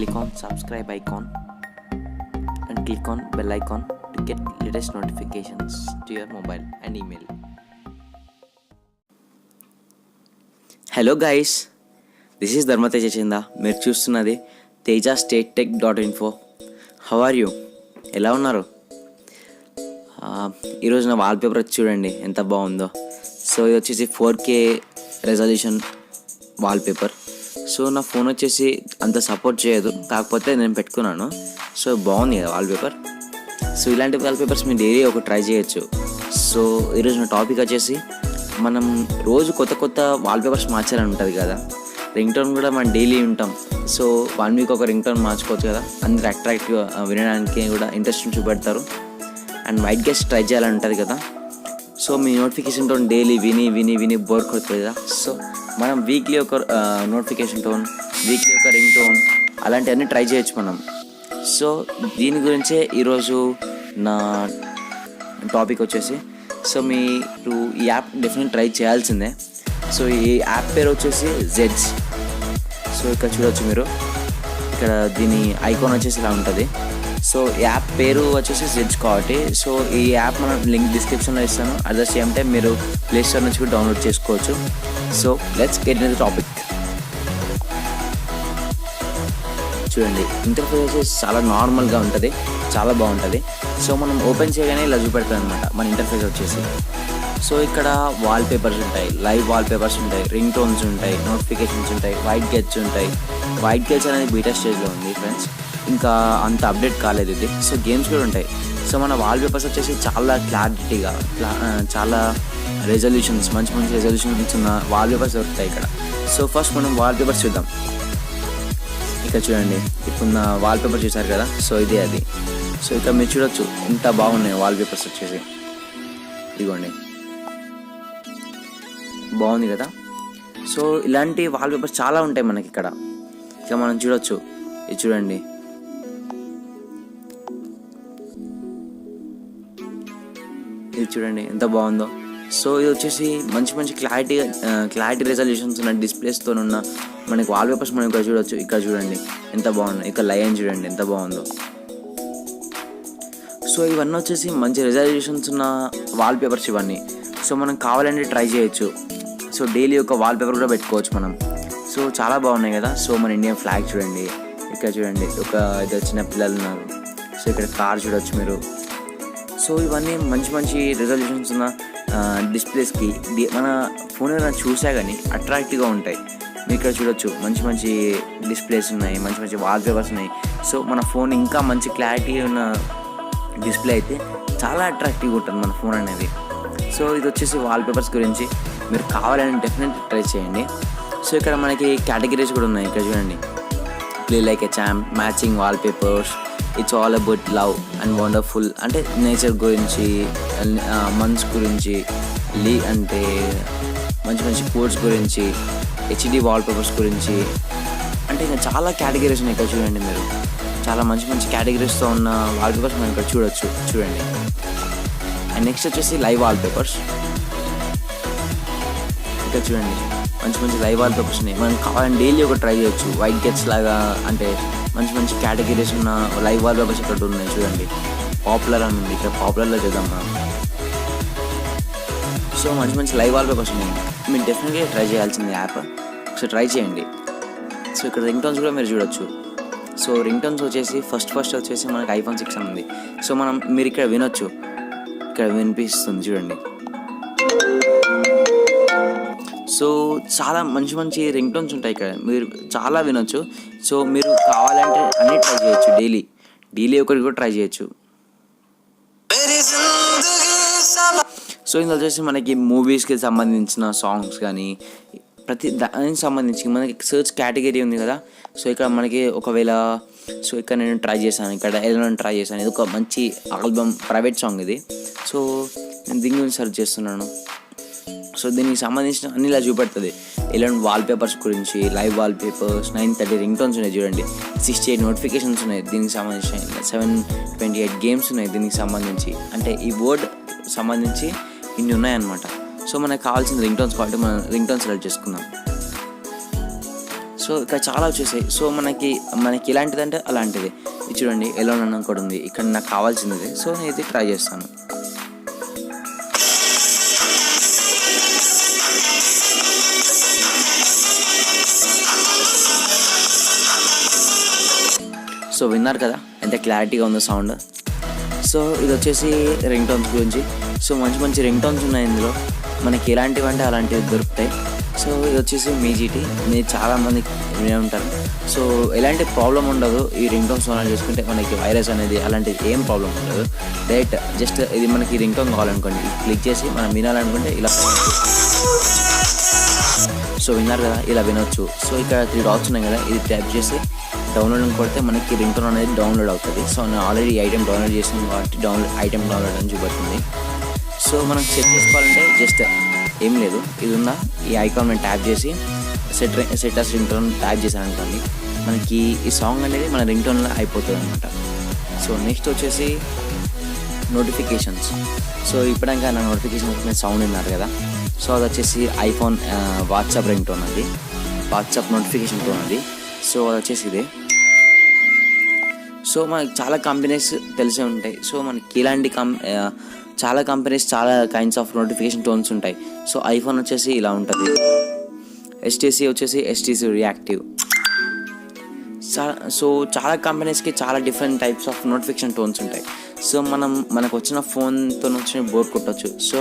click on subscribe icon and click on bell icon to get latest notifications to your mobile and email. Hello guys, this is Dharmateja Chinda. మీరు చూస్తున్నది tejastatetech.info. How are you? ఎలా ఉన్నారు? ఈరోజు నా wallpaper వచ్చి చూడండి ఎంత బాగుందో. సో ఇది వచ్చేసి 4K రెజల్యూషన్ వాల్పేపర్. సో నా ఫోన్ వచ్చేసి అంత సపోర్ట్ చేయదు, కాకపోతే నేను పెట్టుకున్నాను. సో బాగుంది కదా వాల్పేపర్. సో ఇలాంటి వాల్పేపర్స్ మీరు డైలీ ఒక ట్రై చేయొచ్చు. సో ఈరోజు నా టాపిక్ వచ్చేసి మనం రోజు కొత్త కొత్త వాల్పేపర్స్ మార్చాలని ఉంటుంది కదా. రింగ్ టోన్ కూడా మనం డైలీ ఉంటాం. సో 1 వీక్ ఒక రింగ్ టోన్ మార్చుకోవచ్చు కదా, అందరు అట్రాక్టివ్గా వినడానికి కూడా ఇంట్రెస్ట్ చూపెడతారు. అండ్ వైట్ గెస్ట్ ట్రై చేయాలని ఉంటుంది కదా. సో మీ నోటిఫికేషన్ టోన్ డైలీ విని విని విని బోర్ కొడుతుంది కదా. సో మనం వీక్లీ ఒక నోటిఫికేషన్ టోన్, వీక్లీ ఒక రింగ్ టోన్ అలాంటివన్నీ ట్రై చేయొచ్చు మనం. సో దీని గురించే ఈరోజు నా టాపిక్ వచ్చేసి, సో మీరు ఈ యాప్ డెఫినెట్ ట్రై చేయాల్సిందే. సో ఈ యాప్ పేరు వచ్చేసి జెడ్స్. సో ఇక్కడ చూడవచ్చు మీరు, ఇక్కడ దీని ఐకాన్ వచ్చేసి ఇలా ఉంటుంది. సో యాప్ పేరు వచ్చేసి జెడ్స్ కాబట్టి, సో ఈ యాప్ మనం లింక్ డిస్క్రిప్షన్లో ఇస్తాను. అట్ ద సేమ్ టైం మీరు ప్లే స్టోర్ నుంచి కూడా డౌన్లోడ్ చేసుకోవచ్చు. So let's get in the topic. చూడండి, ఇంటర్ఫేస్ వచ్చేసి చాలా నార్మల్గా ఉంటుంది, చాలా బాగుంటుంది. సో మనం ఓపెన్ చేయగానే ఇలా చూపెడతాం అనమాట మన ఇంటర్ఫేస్ వచ్చేసి. సో ఇక్కడ వాల్పేపర్స్ ఉంటాయి, లైవ్ వాల్పేపర్స్ ఉంటాయి, రింగ్ టోన్స్ ఉంటాయి, నోటిఫికేషన్స్ ఉంటాయి, వైట్ గెట్స్ ఉంటాయి. వైట్ గెట్స్ అనేది బీటా స్టేజ్లో ఉంది ఫ్రెండ్స్, ఇంకా అంత అప్డేట్ కాలేదు ఇది. సో గేమ్స్ కూడా ఉంటాయి. సో మన వాల్పేపర్స్ వచ్చేసి చాలా క్లారిటీగా, చాలా రెజల్యూషన్స్, మంచి మంచి రెజల్యూషన్స్ ఉన్న వాల్పేపర్స్ దొరుకుతాయి ఇక్కడ. సో ఫస్ట్ మనం వాల్పేపర్స్ చూద్దాం. ఇక్కడ చూడండి, ఇప్పుడు నా వాల్పేపర్ చూసారు కదా, సో ఇదే అది. సో ఇక్కడ మీరు చూడొచ్చు ఎంత బాగున్నాయి వాల్పేపర్స్ వచ్చేసి. ఇదిగోండి, బాగుంది కదా. సో ఇలాంటి వాల్పేపర్స్ చాలా ఉంటాయి మనకి ఇక్కడ. ఇక మనం చూడొచ్చు, ఇది చూడండి, ఇది చూడండి ఎంత బాగుందో. సో ఇది వచ్చేసి మంచి మంచి క్లారిటీ రెజల్యూషన్స్ ఉన్న డిస్ప్లేస్తో ఉన్న మనకి వాల్పేపర్స్ మనం ఇక్కడ చూడొచ్చు. ఇక్కడ చూడండి ఎంత బాగున్నాయి, ఇక్కడ లైన్ చూడండి ఎంత బాగుందో. సో ఇవన్నీ వచ్చేసి మంచి రెజల్యూషన్స్ ఉన్న వాల్పేపర్స్ ఇవన్నీ. సో మనం కావాలంటే ట్రై చేయొచ్చు. సో డైలీ ఒక వాల్పేపర్ కూడా పెట్టుకోవచ్చు మనం. సో చాలా బాగున్నాయి కదా. సో మన ఇండియన్ ఫ్లాగ్ చూడండి, ఇక్కడ చూడండి ఒక ఇద్దరు చిన్న పిల్లలు ఉన్నారు. సో ఇక్కడ కార్ చూడొచ్చు మీరు. సో ఇవన్నీ మంచి మంచి రెజల్యూషన్స్ ఉన్న డిస్ప్లేస్కి మన ఫోన్ ఏదైనా చూసా కానీ అట్రాక్టివ్గా ఉంటాయి. మీరు ఇక్కడ చూడొచ్చు మంచి మంచి డిస్ప్లేస్ ఉన్నాయి, మంచి మంచి వాల్పేపర్స్ ఉన్నాయి. సో మన ఫోన్ ఇంకా మంచి క్లారిటీ ఉన్న డిస్ప్లే అయితే చాలా అట్రాక్టివ్గా ఉంటుంది మన ఫోన్ అనేది. సో ఇది వచ్చేసి వాల్పేపర్స్ గురించి. మీరు కావాలని డెఫినెట్లీ ట్రై చేయండి. సో ఇక్కడ మనకి కేటగిరీస్ కూడా ఉన్నాయి. ఇక్కడ చూడండి, play like a champ, matching wallpapers, it's all about love and wonderful, అంటే నేచర్ గురించి, మంత్స్ గురించి, అంటే మంచి మంచి కోడ్స్ గురించి, హెచ్డి వాల్పేపర్స్ గురించి, అంటే ఇంకా చాలా కేటగిరీస్ ఉన్నాయి. ఇక్కడ చూడండి మీరు, చాలా మంచి మంచి కేటగిరీస్తో ఉన్న వాల్పేపర్స్ మనం ఇక్కడ చూడొచ్చు. చూడండి, అండ్ నెక్స్ట్ వచ్చేసి లైవ్ వాల్పేపర్స్. ఇక్కడ చూడండి మంచి మంచి లైవ్ వాల్పేపర్స్ ఉన్నాయి. మనం కావాలని డైలీ ఒక ట్రై చేయొచ్చు. వైట్ గెట్స్ లాగా, అంటే మంచి మంచి కేటగిరీస్ ఉన్న లైవ్ వాల్పేపర్స్ ఇక్కడ ఉన్నాయి. చూడండి, పాపులర్ అని ఉంది, ఇక్కడ పాపులర్లో చేద్దాం మనం. సో మంచి మంచి లైవ్ వాల్పేపర్స్ ఉన్నాయి. మీరు డెఫినెట్గా ట్రై చేయాల్సింది యాప్. సో ట్రై చేయండి. సో ఇక్కడ రింగ్ టోన్స్ కూడా మీరు చూడొచ్చు. సో రింగ్ టోన్స్ వచ్చేసి ఫస్ట్ వచ్చేసి మనకి iPhone 6 అని ఉంది. సో మీరు ఇక్కడ వినొచ్చు, ఇక్కడ వినిపిస్తుంది చూడండి. సో చాలా మంచి మంచి రింగ్ టోన్స్ ఉంటాయి ఇక్కడ, మీరు చాలా వినొచ్చు. సో మీరు కావాలంటే అన్నీ ట్రై చేయొచ్చు, డైలీ ఒకటి కూడా ట్రై చేయొచ్చు. సో ఇందులో వచ్చేసి మనకి మూవీస్కి సంబంధించిన సాంగ్స్ కానీ ప్రతి దానికి సంబంధించి మనకి సెర్చ్ కేటగిరీ ఉంది కదా. సో ఇక్కడ మనకి ఒకవేళ, సో ఇక్కడ నేను ట్రై చేశాను, ఇక్కడ ఎలానో ట్రై చేశాను, ఇది ఒక మంచి ఆల్బమ్ ప్రైవేట్ సాంగ్ ఇది. సో నేను దీని గురించి సెర్చ్ చేస్తున్నాను. సో దీనికి సంబంధించిన అన్ని ఇలా చూపెడుతుంది. ఎలాంటి వాల్పేపర్స్ గురించి, లైవ్ వాల్పేపర్స్, 930 రింగ్ టోన్స్ ఉన్నాయి చూడండి, 68 నోటిఫికేషన్స్ ఉన్నాయి దీనికి సంబంధించి, 728 గేమ్స్ ఉన్నాయి దీనికి సంబంధించి. అంటే ఈ వర్డ్ సంబంధించి ఇన్ని ఉన్నాయన్నమాట. సో మనకు కావాల్సిన రింగ్ టోన్స్ కాబట్టి మనం రింగ్ టోన్స్ సెలెక్ట్ చేసుకుందాం. సో ఇక్కడ చాలా వచ్చేసాయి. సో మనకి ఎలాంటిదంటే అలాంటిది. ఇది చూడండి, ఎల్లో నన్ను కూడా ఉంది. ఇక్కడ నాకు కావాల్సింది. సో నేను ఇది ట్రై చేస్తాను. సో విన్నారు కదా ఎంత క్లారిటీగా ఉందో సౌండ్. సో ఇది వచ్చేసి రింగ్ టోన్స్ గురించి. సో మంచి రింగ్ టోన్స్ ఉన్నాయి ఇందులో. మనకి ఎలాంటివి అంటే అలాంటివి దొరుకుతాయి. సో ఇది వచ్చేసి మీజీటీ. మీరు చాలామంది వినే ఉంటారు. సో ఎలాంటి ప్రాబ్లం ఉండదు ఈ రింగ్ టోన్స్ ఆన్ చేసుకుంటే. మనకి వైరస్ అనేది అలాంటిది ఏం ప్రాబ్లం ఉండదు. డైరెక్ట్ జస్ట్ ఇది మనకి రింగ్ టోన్ కావాలనుకోండి, క్లిక్ చేసి మనం వినాలనుకుంటే ఇలా. సో విన్నారు కదా, ఇలా వినొచ్చు. సో ఇక్కడ 3 డాట్స్ ఉన్నాయి కదా, ఇది ట్యాప్ చేసి డౌన్లోడ్ కొడితే మనకి రింగ్ టోన్ అనేది డౌన్లోడ్ అవుతుంది. సో నేను ఆల్రెడీ ఈ ఐటెం డౌన్లోడ్ చేసాను కాబట్టి ఐటెం డౌన్లోడ్ అని చూపెడుతుంది. సో మనం సెట్ చేసుకోవాలంటే జస్ట్ ఏం లేదు, ఇది ఉందా ఈ ఐకాన్ మనం ట్యాప్ చేసి set as ring tone tap చేశాను అనుకోండి, మనకి ఈ సాంగ్ అనేది మన రింగ్ టోన్లో అయిపోతుంది అనమాట. సో నెక్స్ట్ వచ్చేసి నోటిఫికేషన్స్. సో ఇప్పటిదాకా నా నోటిఫికేషన్ సౌండ్ విన్నారు కదా. సో అది వచ్చేసి ఐఫోన్ వాట్సాప్ రింగ్ టోన్ అది, వాట్సాప్ నోటిఫికేషన్ టోన్ అది. సో అది వచ్చేసి ఇదే. సో మనకి చాలా కంపెనీస్ తెలిసే ఉంటాయి. సో మనకి ఇలాంటి చాలా కంపెనీస్ చాలా కైండ్స్ ఆఫ్ నోటిఫికేషన్ టోన్స్ ఉంటాయి. సో ఐఫోన్ వచ్చేసి ఇలా ఉంటుంది. ఎస్టీసీ వచ్చేసి ఎస్టీసీ రియాక్టివ్. సో చాలా కంపెనీస్కి చాలా different types of notification tones ఉంటాయి. సో మనకు వచ్చిన ఫోన్తో వచ్చిన బోర్ కొట్టచ్చు. సో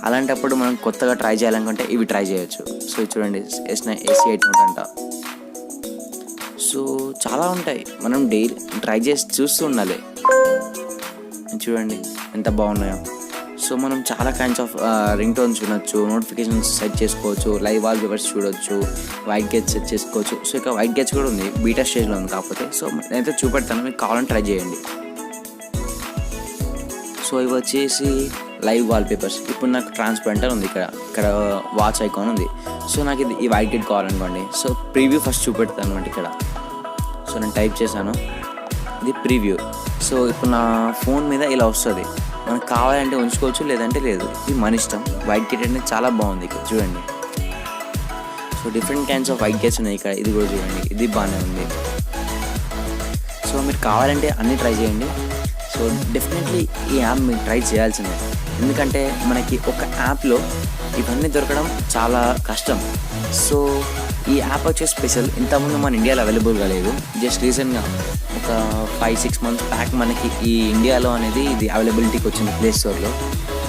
అలాంటప్పుడు మనం కొత్తగా ట్రై చేయాలనుకుంటే ఇవి ట్రై చేయొచ్చు. సో చూడండి, AC8 నోట్ అంట. సో చాలా ఉంటాయి, మనం డైలీ ట్రై చేసి చూస్తూ ఉండాలి. చూడండి ఎంత బాగున్నాయో. సో మనం చాలా కైండ్స్ ఆఫ్ రింగ్ టోన్స్ వినొచ్చు, నోటిఫికేషన్స్ సెట్ చేసుకోవచ్చు, లైవ్ వాల్ పేపర్స్ చూడొచ్చు, వైట్ గేజ్ సెట్ చేసుకోవచ్చు. సో ఇక వైట్ గేజ్ కూడా ఉంది, బీటా స్టేజ్లో ఉంది కాకపోతే. సో నేనైతే చూపెడతాను, మీకు కావాలని ట్రై చేయండి. సో ఇవి వచ్చేసి లైవ్ వాల్ పేపర్స్. ఇప్పుడు నాకు ట్రాన్స్పరెంటర్ ఉంది, ఇక్కడ వాచ్ ఐకాన్ ఉంది. సో నాకు ఈ వైట్ గేజ్ కావాలనుకోండి. సో ప్రీవ్యూ ఫస్ట్ చూపెడతాను అనమాట ఇక్కడ. సో నేను టైప్ చేశాను, ఇది ప్రీవ్యూ. సో ఇప్పుడు నా ఫోన్ మీద ఇలా వస్తుంది. మనకు కావాలంటే ఉంచుకోవచ్చు, లేదంటే లేదు, ఇది మన ఇష్టం. వైట్ గేట్ అనేది చాలా బాగుంది ఇక్కడ చూడండి. So different kinds off white gates ఉన్నాయి ఇక్కడ. ఇది కూడా చూడండి, ఇది బాగానే ఉంది. సో మీరు కావాలంటే అన్నీ ట్రై చేయండి. సో డెఫినెట్లీ ఈ యాప్ మీరు ట్రై చేయాల్సిందే. ఎందుకంటే మనకి ఒక యాప్లో ఇవన్నీ దొరకడం చాలా కష్టం. సో ఈ యాప్ వచ్చేసి స్పెషల్. ఇంతకుముందు మన ఇండియాలో అవైలబుల్గా లేదు. జస్ట్ రీసెంట్గా ఒక 5-6 months బ్యాక్ మనకి ఈ ఇండియాలో అనేది ఇది అవైలబిలిటీకి వచ్చింది ప్లే స్టోర్లో.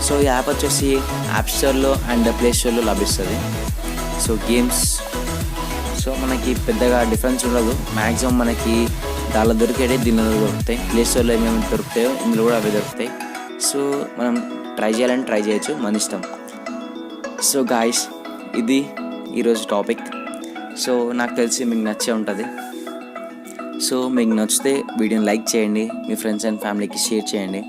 సో ఈ యాప్ వచ్చేసి యాప్ స్టోర్లో అండ్ ప్లే స్టోర్లో లభిస్తుంది. సో గేమ్స్, సో మనకి పెద్దగా డిఫరెన్స్ ఉండదు. మ్యాక్సిమం మనకి దానిలో దొరికేదే దీనిలో దొరుకుతాయి. ప్లే స్టోర్లో ఏమేమి దొరుకుతాయో ఇందులో కూడా అవి దొరుకుతాయి. సో మనం ట్రై చేయాలని ట్రై చేయొచ్చు, మన ఇష్టం. సో గాయ్స్, ఇది ఈరోజు టాపిక్. సో నాకు తెలిసి మీకు నచ్చే ఉంటుంది. సో మీకు నచ్చితే వీడియోని లైక్ చేయండి, మీ ఫ్రెండ్స్ అండ్ ఫ్యామిలీకి షేర్ చేయండి,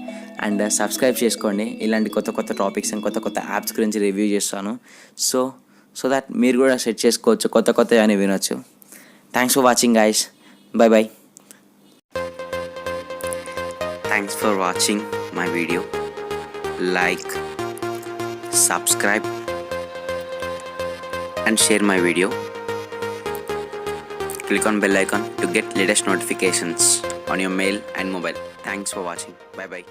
అండ్ సబ్స్క్రైబ్ చేసుకోండి. ఇలాంటి కొత్త టాపిక్స్ అండ్ కొత్త యాప్స్ గురించి రివ్యూ చేస్తాను. సో దట్ మీరు కూడా సెట్ చేసుకోవచ్చు, కొత్త అని వినొచ్చు. Thanks for watching guys. By. Thanks for watching my video. Like, subscribe and share my video. Click on bell icon to get latest notifications on your mail and mobile. Thanks for watching. Bye.